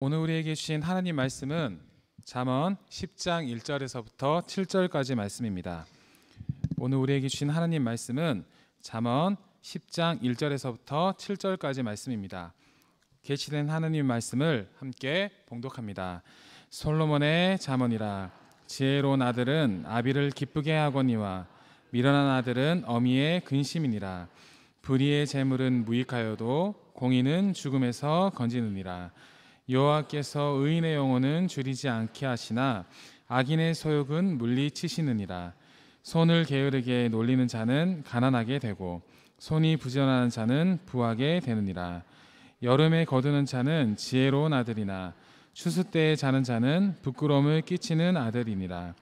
오늘 우리에게 주신 하나님 말씀은 잠언 10장 1절에서부터 7절까지 말씀입니다. 오늘 우리에게 주신 하나님 말씀은 잠언 10장 1절에서부터 7절까지 말씀입니다. 계시된 하나님 말씀을 함께 봉독합니다. 솔로몬의 잠언이라. 지혜로운 아들은 아비를 기쁘게 하거니와 미련한 아들은 어미의 근심이니라. 불의의 재물은 무익하여도 공의는 죽음에서 건지느니라. 여호와께서 의인의 영혼은 줄이지 않게 하시나 악인의 소욕은 물리치시느니라. 손을 게으르게 놀리는 자는 가난하게 되고 손이 부지런한 자는 부하게 되느니라. 여름에 거두는 자는 지혜로운 아들이나 추수 때에 자는 자는 부끄러움을 끼치는 아들이니라.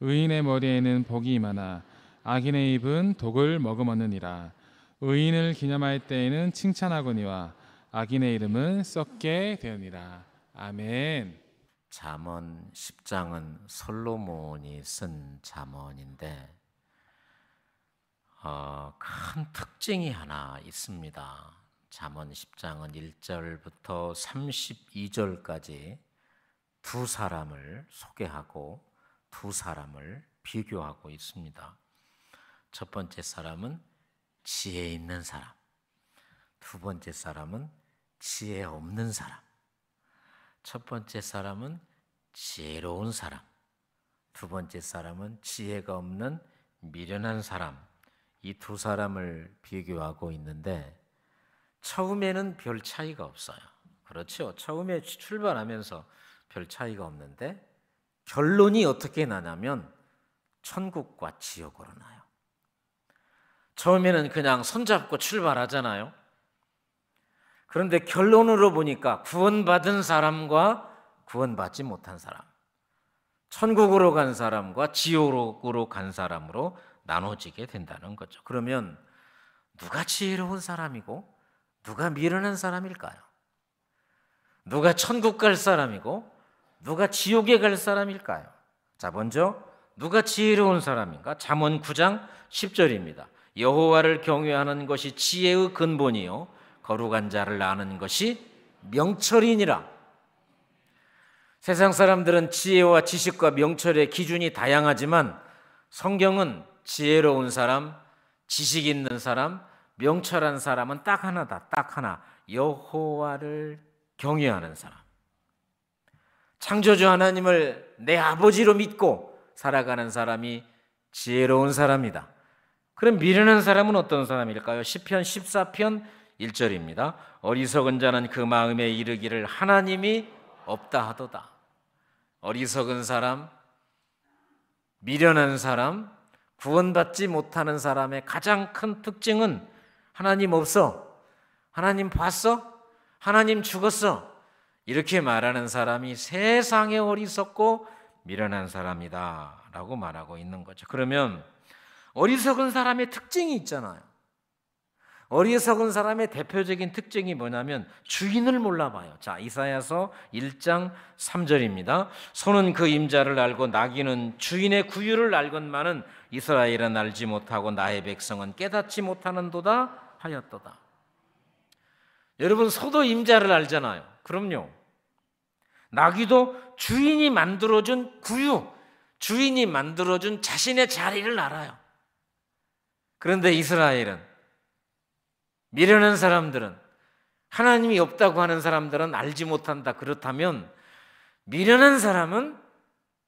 의인의 머리에는 복이 임하나 악인의 입은 독을 머금었느니라. 의인을 기념할 때에는 칭찬하거니와 악인의 이름은 썩게 되느니라. 아멘. 잠언 10장은 솔로몬이 쓴 잠언인데 큰 특징이 하나 있습니다. 잠언 10장은 1절부터 32절까지 두 사람을 소개하고 두 사람을 비교하고 있습니다. 첫 번째 사람은 지혜 있는 사람, 두 번째 사람은 지혜 없는 사람. 첫 번째 사람은 지혜로운 사람, 두 번째 사람은 지혜가 없는 미련한 사람. 이 두 사람을 비교하고 있는데 처음에는 별 차이가 없어요. 그렇죠? 처음에 출발하면서 별 차이가 없는데 결론이 어떻게 나냐면 천국과 지옥으로 나요. 처음에는 그냥 손잡고 출발하잖아요. 그런데 결론으로 보니까 구원받은 사람과 구원받지 못한 사람, 천국으로 간 사람과 지옥으로 간 사람으로 나눠지게 된다는 거죠. 그러면 누가 지혜로운 사람이고 누가 미련한 사람일까요? 누가 천국 갈 사람이고 누가 지옥에 갈 사람일까요? 자, 먼저 누가 지혜로운 사람인가? 잠언 9장 10절입니다. 여호와를 경외하는 것이 지혜의 근본이요 거룩한 자를 아는 것이 명철이니라. 세상 사람들은 지혜와 지식과 명철의 기준이 다양하지만 성경은 지혜로운 사람, 지식 있는 사람, 명철한 사람은 딱 하나다. 딱 하나. 여호와를 경외하는 사람. 창조주 하나님을 내 아버지로 믿고 살아가는 사람이 지혜로운 사람이다. 그럼 미련한 사람은 어떤 사람일까요? 시편 14편 1절입니다. 어리석은 자는 그 마음에 이르기를 하나님이 없다 하도다. 어리석은 사람, 미련한 사람, 구원받지 못하는 사람의 가장 큰 특징은 하나님 없어, 하나님 봤어, 하나님 죽었어, 이렇게 말하는 사람이 세상에 어리석고 미련한 사람이다 라고 말하고 있는 거죠. 그러면 어리석은 사람의 특징이 있잖아요. 어리석은 사람의 대표적인 특징이 뭐냐면 주인을 몰라봐요. 자, 이사야서 1장 3절입니다. 소는 그 임자를 알고 나귀는 주인의 구유를 알건만은 이스라엘은 알지 못하고 나의 백성은 깨닫지 못하는도다 하였도다. 여러분, 소도 임자를 알잖아요. 그럼요. 나귀도 주인이 만들어준 구유, 주인이 만들어준 자신의 자리를 알아요. 그런데 이스라엘은, 미련한 사람들은, 하나님이 없다고 하는 사람들은 알지 못한다. 그렇다면 미련한 사람은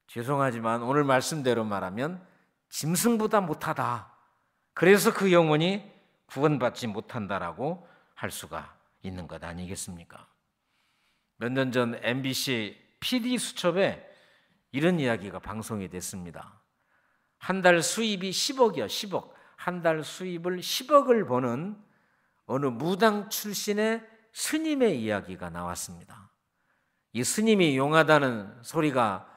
죄송하지만 오늘 말씀대로 말하면 짐승보다 못하다. 그래서 그 영혼이 구원받지 못한다라고 할 수가 있는 것 아니겠습니까? 몇 년 전 MBC PD 수첩에 이런 이야기가 방송이 됐습니다. 한 달 수입이 10억이요. 10억. 한 달 수입을 10억을 버는 어느 무당 출신의 스님의 이야기가 나왔습니다. 이 스님이 용하다는 소리가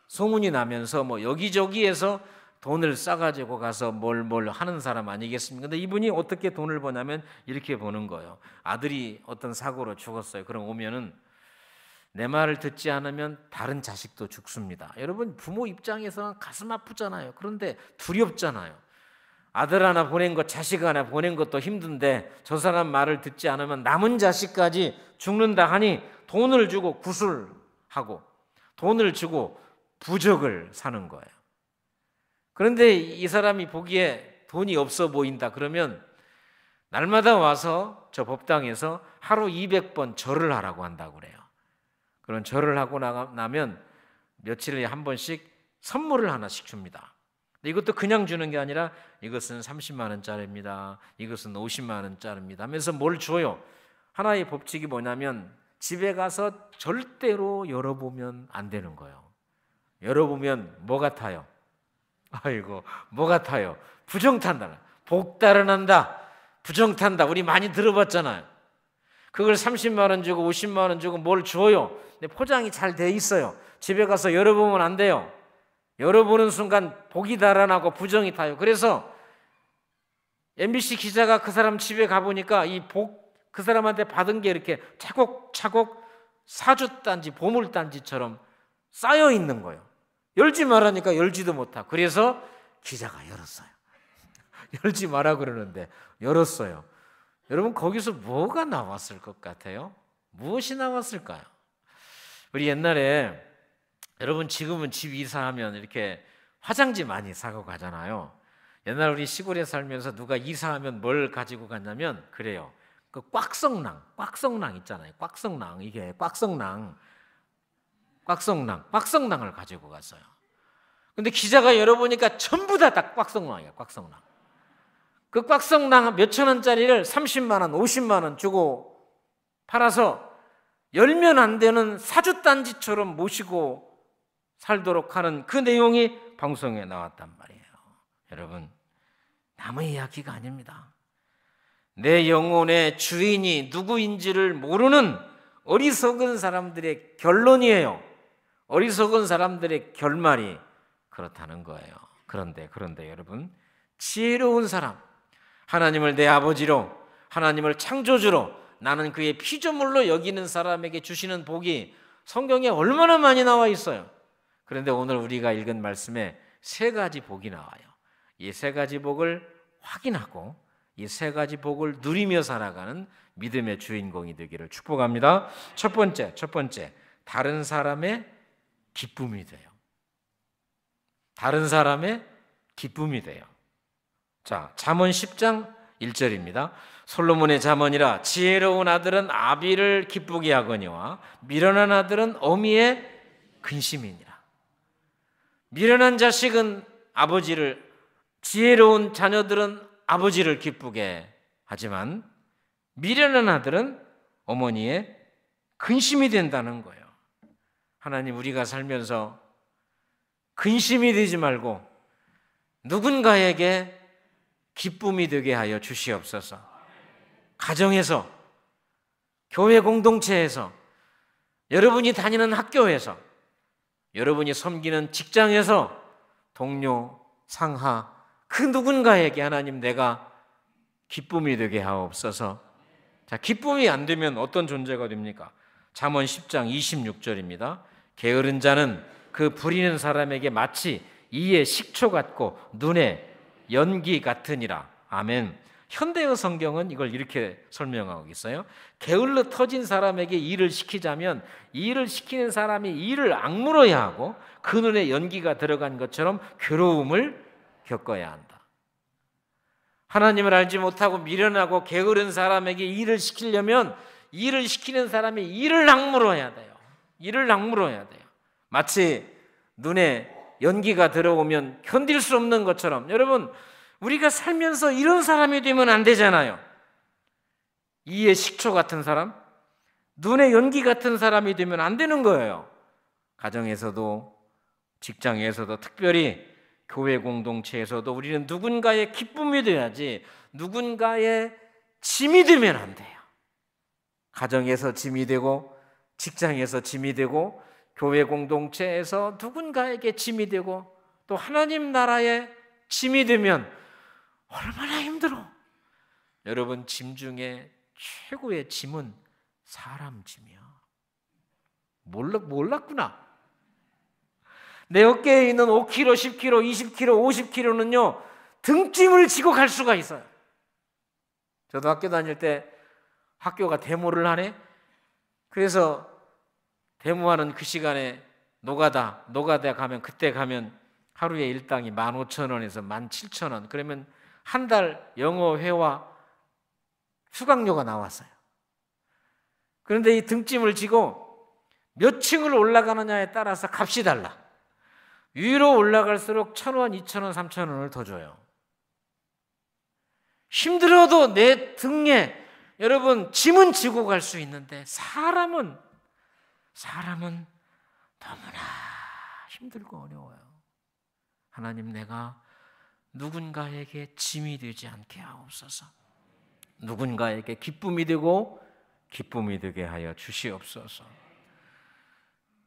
소문이 나면서 여기저기에서 돈을 싸가지고 가서 뭘 하는 사람 아니겠습니까? 근데 이분이 어떻게 돈을 버냐면 이렇게 버는 거예요. 아들이 어떤 사고로 죽었어요. 그럼 오면은 내 말을 듣지 않으면 다른 자식도 죽습니다. 여러분, 부모 입장에서는 가슴 아프잖아요. 그런데 두렵잖아요. 아들 하나 보낸 것, 자식 하나 보낸 것도 힘든데 저 사람 말을 듣지 않으면 남은 자식까지 죽는다 하니 돈을 주고 구술하고 돈을 주고 부적을 사는 거예요. 그런데 이 사람이 보기에 돈이 없어 보인다 그러면 날마다 와서 저 법당에서 하루 200번 절을 하라고 한다고 그래요. 그런 절을 하고 나면 며칠에 한 번씩 선물을 하나씩 줍니다. 이것도 그냥 주는 게 아니라 이것은 30만 원짜리입니다. 이것은 50만 원짜리입니다 하면서 뭘 줘요. 하나의 법칙이 뭐냐면 집에 가서 절대로 열어보면 안 되는 거예요. 열어보면 뭐 같아요? 아이고, 뭐 같아요? 부정탄다. 복달아난다. 부정탄다. 우리 많이 들어봤잖아요. 그걸 30만 원 주고 50만 원 주고 뭘 줘요. 근데 포장이 잘 돼 있어요. 집에 가서 열어보면 안 돼요. 열어보는 순간 복이 달아나고 부정이 타요. 그래서 MBC 기자가 그 사람 집에 가보니까 이 복 그 사람한테 받은 게 이렇게 차곡차곡 사주단지 보물단지처럼 쌓여 있는 거예요. 열지 말라니까 열지도 못하고. 그래서 기자가 열었어요. 열지 마라 그러는데 열었어요. 여러분 거기서 뭐가 나왔을 것 같아요? 무엇이 나왔을까요? 우리 옛날에 여러분 지금은 집 이사하면 이렇게 화장지 많이 사고 가잖아요. 옛날 우리 시골에 살면서 누가 이사하면 뭘 가지고 갔냐면 그래요. 그 꽉성낭 있잖아요. 꽉성낭 이게 꽉성낭을 가지고 갔어요. 근데 기자가 열어보니까 전부 다 꽉성낭이에요. 꽉성낭. 그 꽉성낭 몇천 원짜리를 30만 원, 50만 원 주고 팔아서 열면 안 되는 사주단지처럼 모시고 살도록 하는 그 내용이 방송에 나왔단 말이에요. 여러분, 남의 이야기가 아닙니다. 내 영혼의 주인이 누구인지를 모르는 어리석은 사람들의 결론이에요. 어리석은 사람들의 결말이 그렇다는 거예요. 그런데 여러분, 지혜로운 사람, 하나님을 내 아버지로, 하나님을 창조주로, 나는 그의 피조물로 여기는 사람에게 주시는 복이 성경에 얼마나 많이 나와 있어요. 그런데 오늘 우리가 읽은 말씀에 세 가지 복이 나와요. 이 세 가지 복을 확인하고 이 세 가지 복을 누리며 살아가는 믿음의 주인공이 되기를 축복합니다. 첫 번째, 다른 사람의 기쁨이 돼요. 다른 사람의 기쁨이 돼요. 자, 잠언 10장 1절입니다. 솔로몬의 잠언이라 지혜로운 아들은 아비를 기쁘게 하거니와 미련한 아들은 어미의 근심이니라. 미련한 자식은 아버지를, 지혜로운 자녀들은 아버지를 기쁘게 하지만 미련한 아들은 어머니의 근심이 된다는 거예요. 하나님, 우리가 살면서 근심이 되지 말고 누군가에게 기쁨이 되게 하여 주시옵소서. 가정에서, 교회 공동체에서, 여러분이 다니는 학교에서, 여러분이 섬기는 직장에서, 동료, 상하, 그 누군가에게 하나님 내가 기쁨이 되게 하옵소서. 자, 기쁨이 안 되면 어떤 존재가 됩니까? 잠언 10장 26절입니다. 게으른 자는 그 부리는 사람에게 마치 이에 식초 같고 눈에 연기 같으니라. 아멘. 현대어 성경은 이걸 이렇게 설명하고 있어요. 게을러 터진 사람에게 일을 시키자면 일을 시키는 사람이 일을 악물어야 하고 그 눈에 연기가 들어간 것처럼 괴로움을 겪어야 한다. 하나님을 알지 못하고 미련하고 게으른 사람에게 일을 시키려면 일을 시키는 사람이 일을 악물어야 돼요. 일을 악물어야 돼요. 마치 눈에 연기가 들어오면 견딜 수 없는 것처럼. 여러분, 우리가 살면서 이런 사람이 되면 안 되잖아요. 이에 식초 같은 사람, 눈에 연기 같은 사람이 되면 안 되는 거예요. 가정에서도, 직장에서도, 특별히 교회 공동체에서도 우리는 누군가의 기쁨이 돼야지 누군가의 짐이 되면 안 돼요. 가정에서 짐이 되고, 직장에서 짐이 되고, 교회 공동체에서 누군가에게 짐이 되고, 또 하나님 나라의 짐이 되면 얼마나 힘들어. 여러분, 짐 중에 최고의 짐은 사람 짐이야. 몰랐구나. 내 어깨에 있는 5kg, 10kg, 20kg, 50kg는요 등짐을 지고 갈 수가 있어요. 저도 학교 다닐 때 학교가 데모를 하네. 그래서 데모하는 그 시간에 노가다 가면, 그때 가면 하루에 일당이 15,000원에서 17,000원. 그러면 한 달 영어 회화 수강료가 나왔어요. 그런데 이 등짐을 지고 몇 층을 올라가느냐에 따라서 값이 달라. 위로 올라갈수록 1,000원, 2,000원, 3,000원을 더 줘요. 힘들어도 내 등에 여러분 짐은 지고 갈 수 있는데 사람은 너무나 힘들고 어려워요. 하나님, 내가 누군가에게 짐이 되지 않게 하옵소서. 누군가에게 기쁨이 되고 기쁨이 되게 하여 주시옵소서.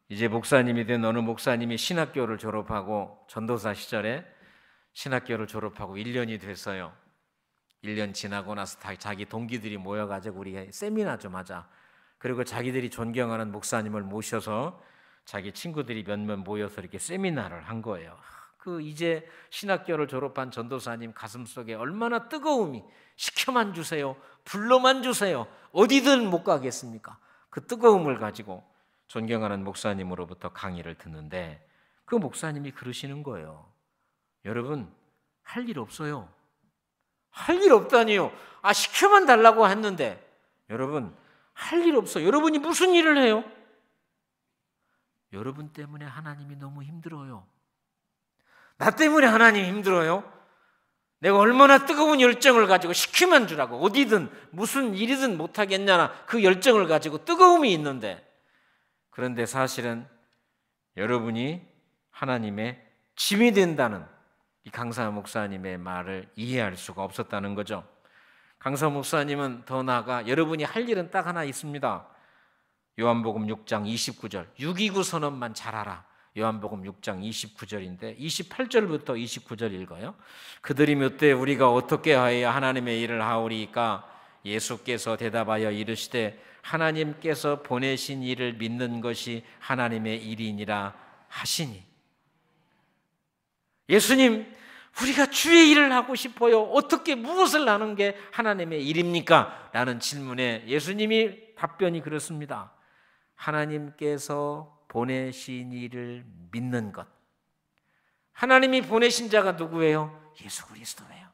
이제 목사님이 된 어느 목사님이 신학교를 졸업하고, 전도사 시절에 신학교를 졸업하고 1년이 됐어요. 1년 지나고 나서 자기 동기들이 모여가지고 우리 세미나 좀 하자. 그리고 자기들이 존경하는 목사님을 모셔서 자기 친구들이 몇몇 모여서 이렇게 세미나를 한 거예요. 그 이제 신학교를 졸업한 전도사님 가슴속에 얼마나 뜨거움이, 시켜만 주세요, 불러만 주세요, 어디든 못 가겠습니까? 그 뜨거움을 가지고 존경하는 목사님으로부터 강의를 듣는데, 그 목사님이 그러시는 거예요. 여러분, 할 일 없어요. 할 일 없다니요. 시켜만 달라고 했는데 여러분, 할 일 없어요. 여러분이 무슨 일을 해요? 여러분 때문에 하나님이 너무 힘들어요. 나 때문에 하나님이 힘들어요. 내가 얼마나 뜨거운 열정을 가지고 시키면 주라고, 어디든 무슨 일이든 못하겠냐나 그 열정을 가지고 뜨거움이 있는데, 그런데 사실은 여러분이 하나님의 짐이 된다는 이 강사 목사님의 말을 이해할 수가 없었다는 거죠. 강사 목사님은 더 나아가 여러분이 할 일은 딱 하나 있습니다. 요한복음 6장 29절 629 선언만 잘 알아. 요한복음 6장 29절인데 28절부터 29절 읽어요. 그들이 묻되 우리가 어떻게 하여야 하나님의 일을 하오리까? 예수께서 대답하여 이르시되 하나님께서 보내신 이를 믿는 것이 하나님의 일이니라 하시니. 예수님, 우리가 주의 일을 하고 싶어요. 어떻게, 무엇을 하는 게 하나님의 일입니까? 라는 질문에 예수님이 답변이 그렇습니다. 하나님께서 보내신 이를 믿는 것. 하나님이 보내신 자가 누구예요? 예수 그리스도예요.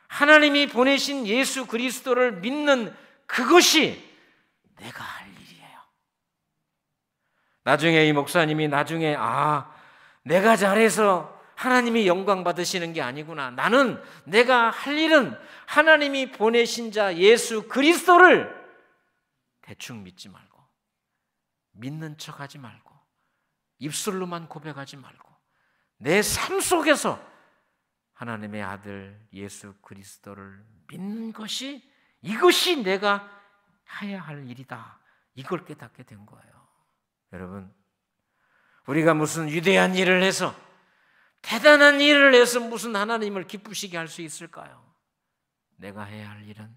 하나님이 보내신 예수 그리스도를 믿는 그것이 내가 할 일이에요. 나중에 이 목사님이 내가 잘해서 하나님이 영광 받으시는 게 아니구나. 나는 내가 할 일은 하나님이 보내신 자 예수 그리스도를 대충 믿지 말고, 믿는 척하지 말고, 입술로만 고백하지 말고, 내 삶 속에서 하나님의 아들 예수 그리스도를 믿는 것이, 이것이 내가 해야 할 일이다. 이걸 깨닫게 된 거예요. 여러분, 우리가 무슨 위대한 일을 해서, 대단한 일을 해서 무슨 하나님을 기쁘시게 할 수 있을까요? 내가 해야 할 일은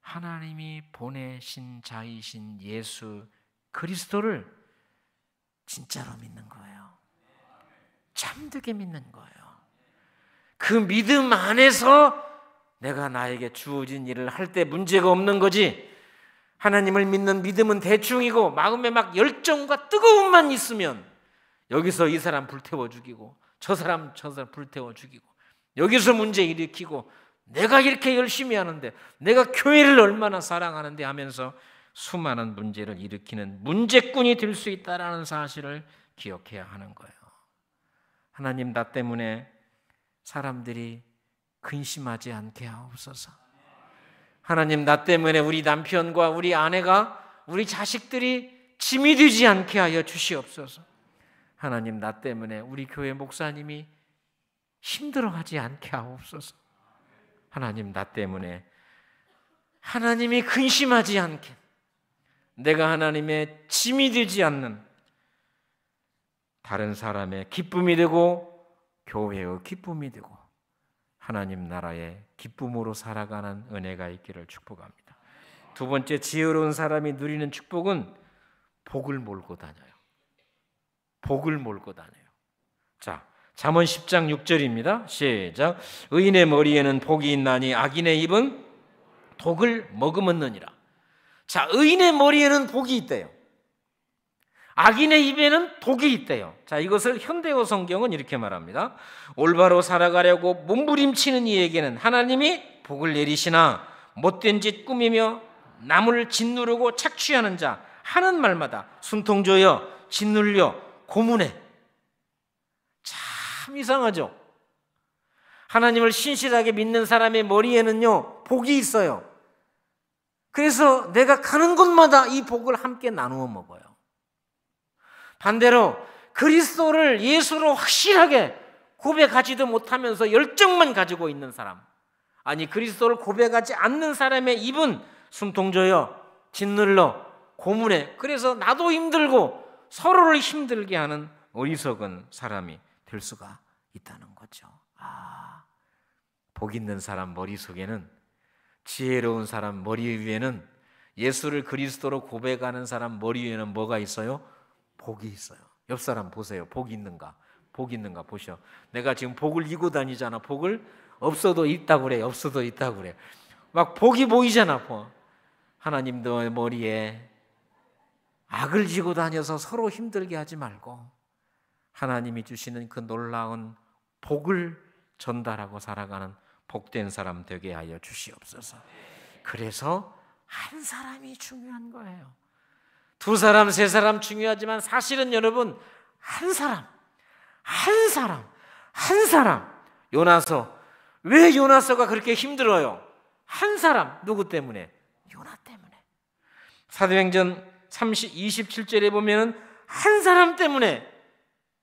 하나님이 보내신 자이신 예수 그리스도를 진짜로 믿는 거예요. 참되게 믿는 거예요. 그 믿음 안에서 내가 나에게 주어진 일을 할 때 문제가 없는 거지. 하나님을 믿는 믿음은 대충이고 마음에 막 열정과 뜨거움만 있으면 여기서 이 사람 불태워 죽이고 저 사람 불태워 죽이고 여기서 문제 일으키고, 내가 이렇게 열심히 하는데, 내가 교회를 얼마나 사랑하는데 하면서 수많은 문제를 일으키는 문제꾼이 될 수 있다는 사실을 기억해야 하는 거예요. 하나님, 나 때문에 사람들이 근심하지 않게 하옵소서. 하나님, 나 때문에 우리 남편과 우리 아내가, 우리 자식들이 짐이 되지 않게 하여 주시옵소서. 하나님, 나 때문에 우리 교회 목사님이 힘들어하지 않게 하옵소서. 하나님, 나 때문에 하나님이 근심하지 않게, 내가 하나님의 짐이 되지 않는, 다른 사람의 기쁨이 되고 교회의 기쁨이 되고 하나님 나라의 기쁨으로 살아가는 은혜가 있기를 축복합니다. 두 번째, 지혜로운 사람이 누리는 축복은 복을 몰고 다녀요. 복을 몰고 다녀요. 자, 잠언 10장 6절입니다. 시작. 의인의 머리에는 복이 있나니 악인의 입은 독을 머금었느니라. 자, 의인의 머리에는 복이 있대요. 악인의 입에는 독이 있대요. 자, 이것을 현대어 성경은 이렇게 말합니다. 올바로 살아가려고 몸부림치는 이에게는 하나님이 복을 내리시나 못된 짓 꾸미며 남을 짓누르고 착취하는 자 하는 말마다 순통조여 짓눌려 고문해. 참 이상하죠. 하나님을 신실하게 믿는 사람의 머리에는요 복이 있어요. 그래서 내가 가는 곳마다 이 복을 함께 나누어 먹어요. 반대로 그리스도를 예수로 확실하게 고백하지도 못하면서 열정만 가지고 있는 사람, 아니 그리스도를 고백하지 않는 사람의 입은 숨통조여 짓눌러 고문해. 그래서 나도 힘들고 서로를 힘들게 하는 어리석은 사람이 될 수가 있다는 거죠. 복 있는 사람 머릿속에는, 지혜로운 사람 머리 위에는, 예수를 그리스도로 고백하는 사람 머리 위에는 뭐가 있어요? 복이 있어요. 옆 사람 보세요. 복 있는가? 복 있는가 보셔. 내가 지금 복을 이고 다니잖아. 복을 없어도 있다고 그래. 없어도 있다고 그래. 막 복이 보이잖아. 하나님도 머리에 악을 지고 다녀서 서로 힘들게 하지 말고 하나님이 주시는 그 놀라운 복을 전달하고 살아가는 복된 사람 되게 하여 주시옵소서. 그래서 한 사람이 중요한 거예요. 두 사람, 세 사람 중요하지만 사실은 여러분 한 사람. 요나서. 왜 요나서가 그렇게 힘들어요? 한 사람. 누구 때문에? 요나 때문에. 사도행전 27절에 보면 한 사람 때문에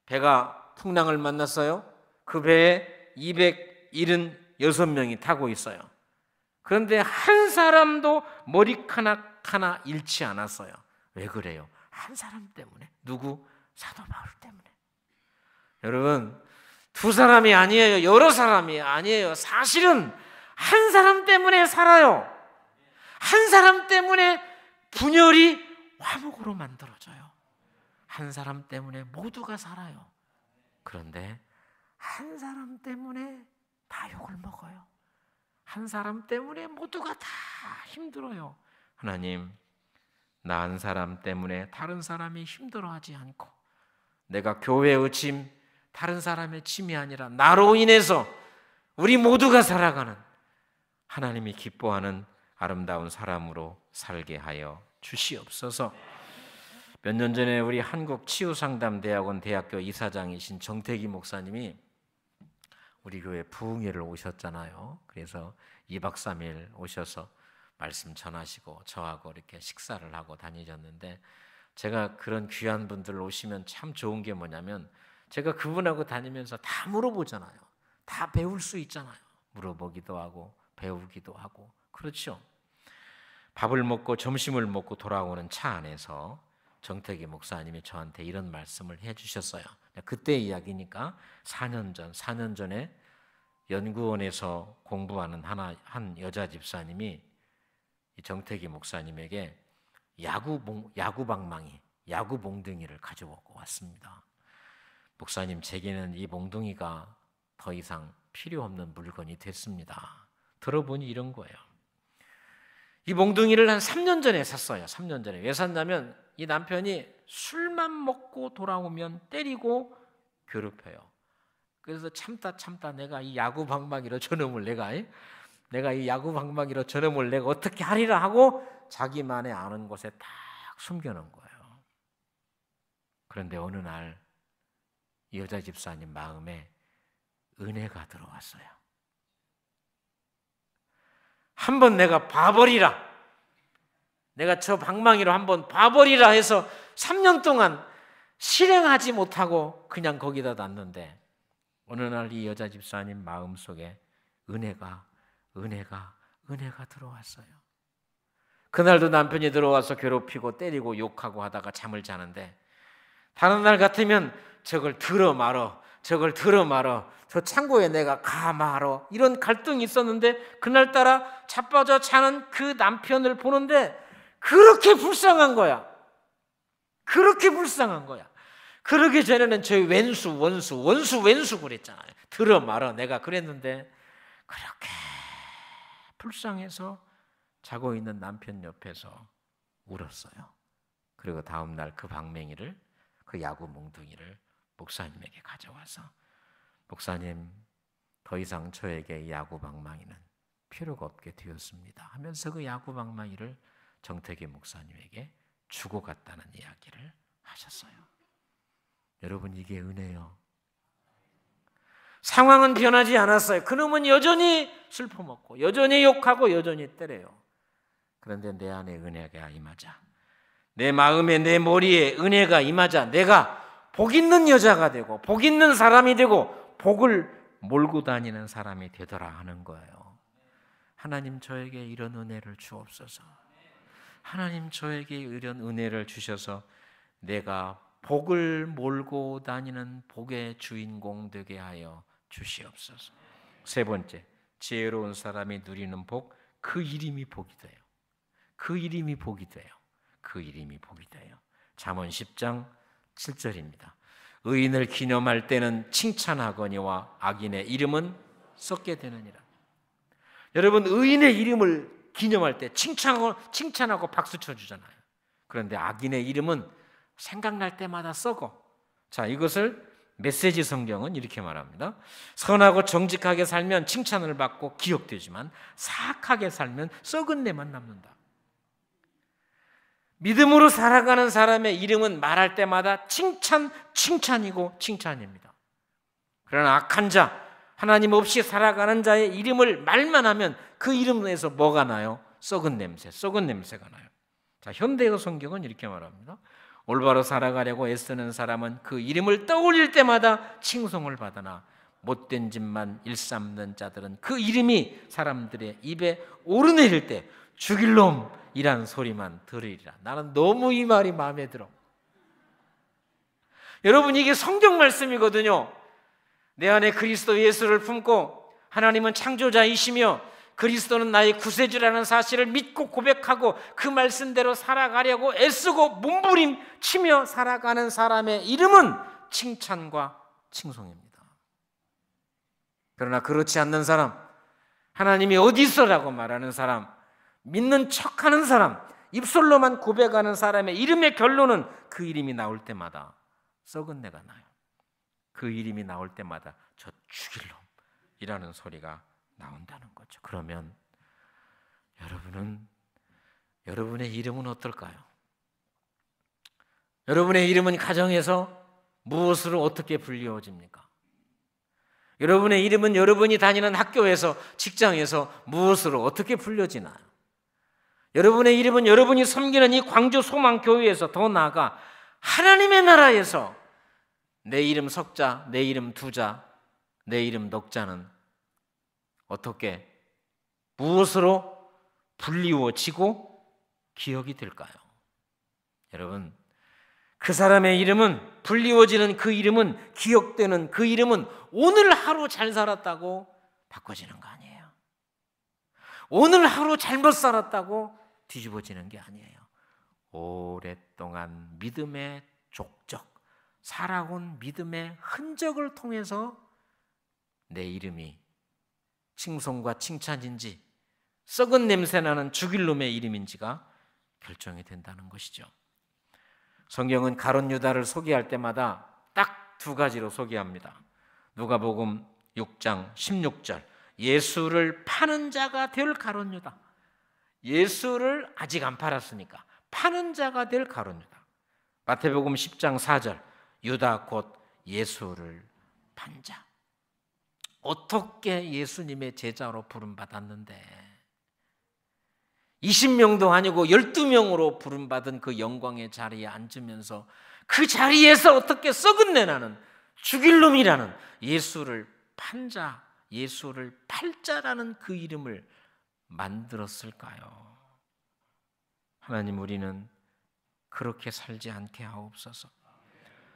배가 풍랑을 만났어요. 그 배에 276명이 타고 있어요. 그런데 한 사람도 머리카락 하나 잃지 않았어요. 왜 그래요? 한 사람 때문에. 누구? 사도 바울 때문에. 여러분, 두 사람이 아니에요. 여러 사람이 아니에요. 사실은 한 사람 때문에 살아요. 한 사람 때문에 분열이 화목으로 만들어져요. 한 사람 때문에 모두가 살아요. 그런데 한 사람 때문에 다 욕을 먹어요. 한 사람 때문에 모두가 다 힘들어요. 하나님, 나 한 사람 때문에 다른 사람이 힘들어하지 않고, 내가 교회의 짐, 다른 사람의 짐이 아니라 나로 인해서 우리 모두가 살아가는 하나님이 기뻐하는 아름다운 사람으로 살게 하여 주시옵소서. 몇 년 전에 우리 한국치유상담대학원 대학교 이사장이신 정태기 목사님이 우리 교회 부흥회를 오셨잖아요. 그래서 2박 3일 오셔서 말씀 전하시고 저하고 이렇게 식사를 하고 다니셨는데, 제가 그런 귀한 분들 오시면 참 좋은 게 뭐냐면 제가 그분하고 다니면서 다 물어보잖아요. 다 배울 수 있잖아요. 물어보기도 하고 배우기도 하고. 그렇죠. 밥을 먹고 점심을 먹고 돌아오는 차 안에서 정태기 목사님이 저한테 이런 말씀을 해주셨어요. 그때 이야기니까 4년 전에 연구원에서 공부하는 한 여자 집사님이 이 정태기 목사님에게 야구 몽둥이를 가져오고 왔습니다. 목사님, 제게는 이 몽둥이가 더 이상 필요 없는 물건이 됐습니다. 들어보니 이런 거예요. 이 몽둥이를 한 3년 전에 샀어요. 3년 전에. 왜 샀냐면 이 남편이 술만 먹고 돌아오면 때리고 괴롭혀요. 그래서 참다 내가 이 야구 방망이로 저놈을 내가 어떻게 하리라 하고 자기만의 아는 곳에 딱 숨겨놓은 거예요. 그런데 어느 날 이 여자 집사님 마음에 은혜가 들어왔어요. 한번 내가 봐버리라. 내가 저 방망이로 한번 봐버리라 해서 3년 동안 실행하지 못하고 그냥 거기다 놨는데, 어느 날 이 여자 집사님 마음속에 은혜가 들어왔어요. 그날도 남편이 들어와서 괴롭히고 때리고 욕하고 하다가 잠을 자는데, 다른 날 같으면 저걸 들어 말어, 저 창고에 내가 가 말어, 이런 갈등이 있었는데 그날따라 자빠져 자는 그 남편을 보는데 그렇게 불쌍한 거야. 그러기 전에는 저희 원수 그랬잖아요. 들어 말어 내가 그랬는데, 그렇게 불쌍해서 자고 있는 남편 옆에서 울었어요. 그리고 다음 날 그 방맹이를, 그 야구 몽둥이를 목사님에게 가져와서 목사님, 더 이상 저에게 이 야구 방망이는 필요가 없게 되었습니다 하면서 그 야구 방망이를 정태기 목사님에게 주고 갔다는 이야기를 하셨어요. 여러분, 이게 은혜요. 상황은 변하지 않았어요. 그놈은 여전히 슬퍼 먹고 여전히 욕하고 여전히 때려요. 그런데 내 안에 은혜가 임하자, 내 마음에 내 머리에 은혜가 임하자 내가 복 있는 여자가 되고 복 있는 사람이 되고 복을 몰고 다니는 사람이 되더라 하는 거예요. 하나님, 저에게 이런 은혜를 주옵소서. 하나님, 저에게 이런 은혜를 주셔서 내가 복을 몰고 다니는 복의 주인공 되게 하여 주시옵소서. 세 번째, 지혜로운 사람이 누리는 복, 그 이름이 복이 돼요. 그 이름이 복이 돼요. 그 이름이 복이 돼요. 잠언 10장 7절입니다. 의인을 기념할 때는 칭찬하거니와 악인의 이름은 썩게 되느니라. 여러분, 의인의 이름을 기념할 때 칭찬하고 박수 쳐주잖아요. 그런데 악인의 이름은 생각날 때마다 썩어. 자, 이것을 메시지 성경은 이렇게 말합니다. 선하고 정직하게 살면 칭찬을 받고 기억되지만 사악하게 살면 썩은 내만 남는다. 믿음으로 살아가는 사람의 이름은 말할 때마다 칭찬이고 칭찬입니다. 그러나 악한 자, 하나님 없이 살아가는 자의 이름을 말만 하면 그 이름에서 뭐가 나요? 썩은 냄새가 나요. 자, 현대의 성경은 이렇게 말합니다. 올바로 살아가려고 애쓰는 사람은 그 이름을 떠올릴 때마다 칭송을 받으나 못된 짓만 일삼는 자들은 그 이름이 사람들의 입에 오르내릴 때 죽일 놈이란 소리만 들으리라. 나는 너무 이 말이 마음에 들어. 여러분, 이게 성경 말씀이거든요. 내 안에 그리스도 예수를 품고 하나님은 창조자이시며 그리스도는 나의 구세주라는 사실을 믿고 고백하고 그 말씀대로 살아가려고 애쓰고 몸부림치며 살아가는 사람의 이름은 칭찬과 칭송입니다. 그러나 그렇지 않는 사람, 하나님이 어디 있어라고 말하는 사람, 믿는 척하는 사람, 입술로만 고백하는 사람의 이름의 결론은 그 이름이 나올 때마다 썩은 내가 나요. 그 이름이 나올 때마다 저 죽일 놈이라는 소리가 나온다는 거죠. 그러면 여러분의 이름은 어떨까요? 여러분의 이름은 가정에서 무엇으로 어떻게 불리워집니까? 여러분의 이름은 여러분이 다니는 학교에서, 직장에서 무엇으로 어떻게 불려지나요? 여러분의 이름은 여러분이 섬기는 이 광주 소망교회에서, 더 나아가 하나님의 나라에서 내 이름 석자, 내 이름 두자, 내 이름 넉자는 어떻게, 무엇으로 불리워지고 기억이 될까요? 여러분, 그 사람의 이름은, 불리워지는 그 이름은, 기억되는 그 이름은 오늘 하루 잘 살았다고 바꿔지는 거 아니에요. 오늘 하루 잘못 살았다고 뒤집어지는 게 아니에요. 오랫동안 믿음의 족적, 살아온 믿음의 흔적을 통해서 내 이름이 칭송과 칭찬인지 썩은 냄새나는 죽일 놈의 이름인지가 결정이 된다는 것이죠. 성경은 가룟 유다를 소개할 때마다 딱 두 가지로 소개합니다. 누가복음 6장 16절, 예수를 파는 자가 될 가룟 유다. 예수를 아직 안 팔았으니까 파는 자가 될 가룟 유다. 마태복음 10장 4절, 유다 곧 예수를 판 자. 어떻게 예수님의 제자로 부름받았는데 20명도 아니고 12명으로 부름받은 그 영광의 자리에 앉으면서 그 자리에서 어떻게 썩은 내나는 죽일 놈이라는 예수를 판 자, 예수를 팔 자라는 그 이름을 만들었을까요? 하나님, 우리는 그렇게 살지 않게 하옵소서.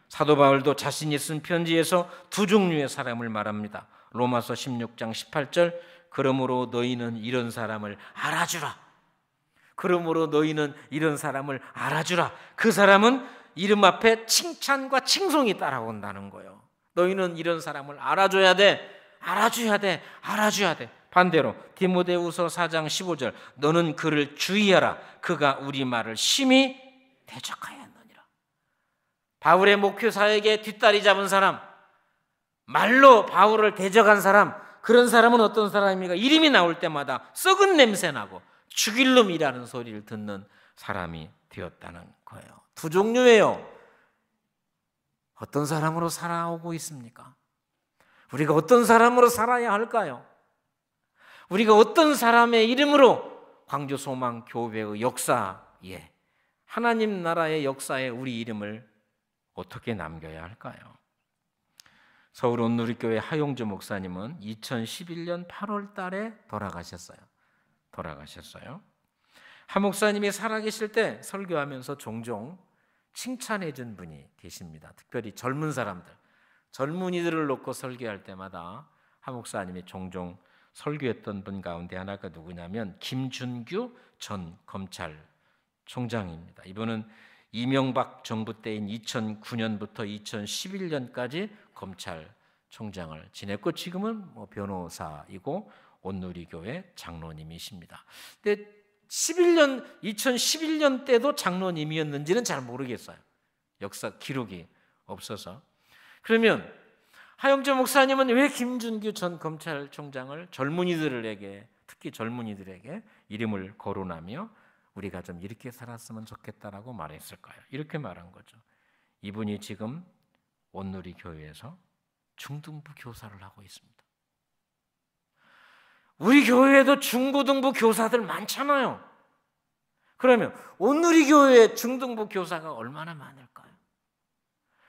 사도 바울도 자신이 쓴 편지에서 두 종류의 사람을 말합니다. 로마서 16장 18절, 그러므로 너희는 이런 사람을 알아주라. 그러므로 너희는 이런 사람을 알아주라. 그 사람은 이름 앞에 칭찬과 칭송이 따라온다는 거예요. 너희는 이런 사람을 알아줘야 돼. 알아줘야 돼. 알아줘야 돼. 반대로 디모데후서 4장 15절, 너는 그를 주의하라. 그가 우리 말을 심히 대적하였느니라. 바울의 목표 사역에 뒷다리 잡은 사람, 말로 바울을 대적한 사람, 그런 사람은 어떤 사람입니까? 이름이 나올 때마다 썩은 냄새 나고 죽일 놈이라는 소리를 듣는 사람이 되었다는 거예요. 두 종류예요. 어떤 사람으로 살아오고 있습니까? 우리가 어떤 사람으로 살아야 할까요? 우리가 어떤 사람의 이름으로 광주소망교회의 역사에, 하나님 나라의 역사에 우리 이름을 어떻게 남겨야 할까요? 서울 온누리교회 하용주 목사님은 2011년 8월 달에 돌아가셨어요. 하 목사님이 살아계실 때 설교하면서 종종 칭찬해 준 분이 계십니다. 특별히 젊은 사람들, 젊은이들을 놓고 설교할 때마다 하 목사님이 종종 설교했던 분 가운데 하나가 누구냐면 김준규 전 검찰총장입니다. 이분은 이명박 정부 때인 2009년부터 2011년까지 검찰총장을 지냈고 지금은 변호사이고 온누리교회 장로님이십니다. 근데 2011년 때도 장로님이었는지는 잘 모르겠어요. 역사 기록이 없어서. 그러면 하영재 목사님은 왜 김준규 전 검찰총장을 젊은이들에게, 특히 젊은이들에게 이름을 거론하며 우리가 좀 이렇게 살았으면 좋겠다라고 말했을까요? 이렇게 말한 거죠. 이분이 지금 온누리 교회에서 중등부 교사를 하고 있습니다. 우리 교회에도 중고등부 교사들 많잖아요. 그러면 온누리 교회에 중등부 교사가 얼마나 많을까요?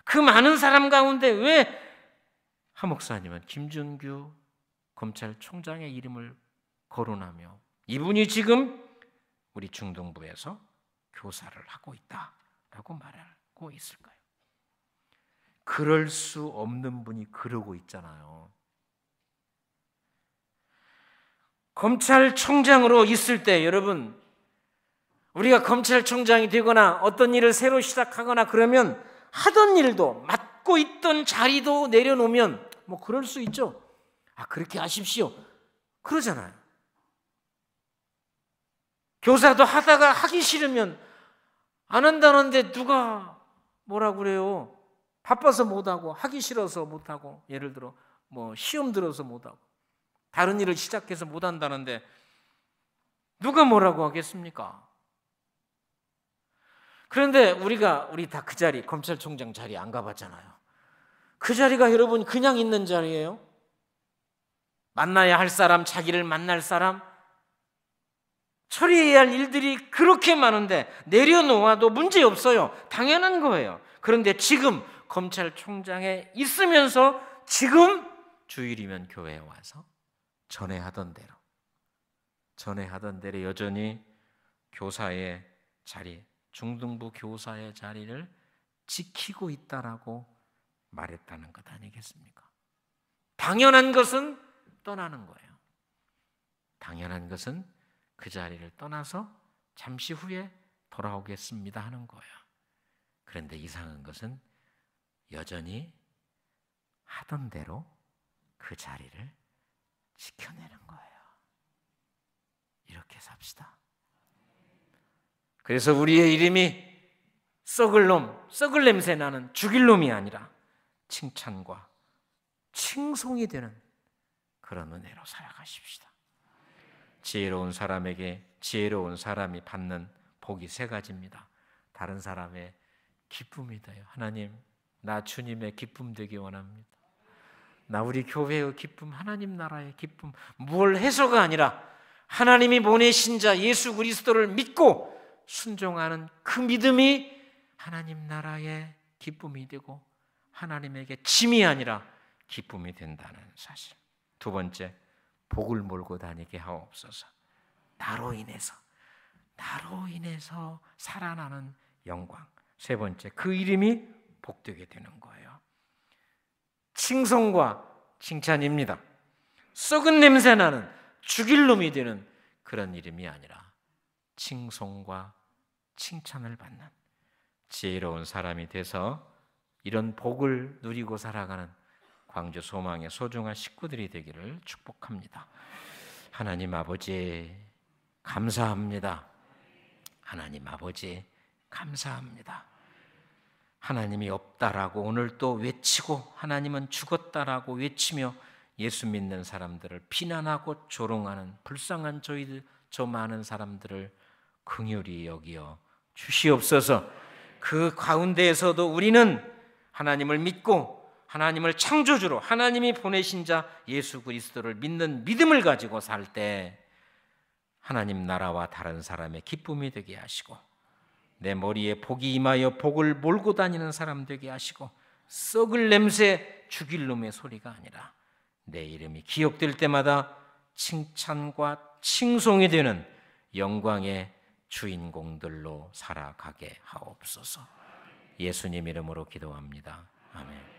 그 많은 사람 가운데 왜 하 목사님은 김준규 검찰총장의 이름을 거론하며 이분이 지금 우리 중등부에서 교사를 하고 있다라고 말하고 있을까요? 그럴 수 없는 분이 그러고 있잖아요. 검찰총장으로 있을 때 여러분, 우리가 검찰총장이 되거나 어떤 일을 새로 시작하거나 그러면 하던 일도 맡고 있던 자리도 내려놓으면 그럴 수 있죠. 그렇게 하십시오. 그러잖아요. 교사도 하다가 하기 싫으면 안 한다는데 누가 뭐라 그래요? 바빠서 못하고, 하기 싫어서 못하고, 예를 들어 시험 들어서 못하고, 다른 일을 시작해서 못한다는데 누가 뭐라고 하겠습니까? 그런데 우리 다 그 자리, 검찰총장 자리 안 가봤잖아요. 그 자리가 여러분 그냥 있는 자리예요? 만나야 할 사람, 자기를 만날 사람, 처리해야 할 일들이 그렇게 많은데 내려놓아도 문제없어요. 당연한 거예요. 그런데 지금 검찰총장에 있으면서 지금 주일이면 교회에 와서 전에 하던 대로 여전히 교사의 자리, 중등부 교사의 자리를 지키고 있다라고 말했다는 것 아니겠습니까? 당연한 것은 떠나는 거예요. 당연한 것은 그 자리를 떠나서 잠시 후에 돌아오겠습니다 하는 거예요. 그런데 이상한 것은 여전히 하던 대로 그 자리를 지켜내는 거예요. 이렇게 삽시다. 그래서 우리의 이름이 썩을 놈, 썩을 냄새 나는 죽일 놈이 아니라 칭찬과 칭송이 되는 그런 은혜로 살아가십시다. 지혜로운 사람에게 지혜로운 사람이 받는 복이 3가지입니다. 다른 사람의 기쁨이 돼요. 하나님, 나 주님의 기쁨 되기 원합니다. 나 우리 교회의 기쁨, 하나님 나라의 기쁨, 뭘 해서가 아니라 하나님이 보내신 자 예수 그리스도를 믿고 순종하는 그 믿음이 하나님 나라의 기쁨이 되고 하나님에게 짐이 아니라 기쁨이 된다는 사실. 2번째, 복을 몰고 다니게 하옵소서. 나로 인해서 살아나는 영광. 3번째, 그 이름이 복되게 되는 거예요. 칭송과 칭찬입니다. 썩은 냄새 나는 죽일 놈이 되는 그런 이름이 아니라 칭송과 칭찬을 받는 지혜로운 사람이 돼서 이런 복을 누리고 살아가는 광주 소망의 소중한 식구들이 되기를 축복합니다. 하나님 아버지 감사합니다. 하나님 아버지 감사합니다. 하나님이 없다라고 오늘 또 외치고 하나님은 죽었다라고 외치며 예수 믿는 사람들을 비난하고 조롱하는 불쌍한 저 많은 사람들을 긍휼히 여기어 주시옵소서. 그 가운데에서도 우리는 하나님을 믿고 하나님을 창조주로 하나님이 보내신 자 예수 그리스도를 믿는 믿음을 가지고 살 때 하나님 나라와 다른 사람의 기쁨이 되게 하시고 내 머리에 복이 임하여 복을 몰고 다니는 사람 되게 하시고 썩을 냄새 죽일 놈의 소리가 아니라 내 이름이 기억될 때마다 칭찬과 칭송이 되는 영광의 주인공들로 살아가게 하옵소서. 예수님 이름으로 기도합니다. 아멘.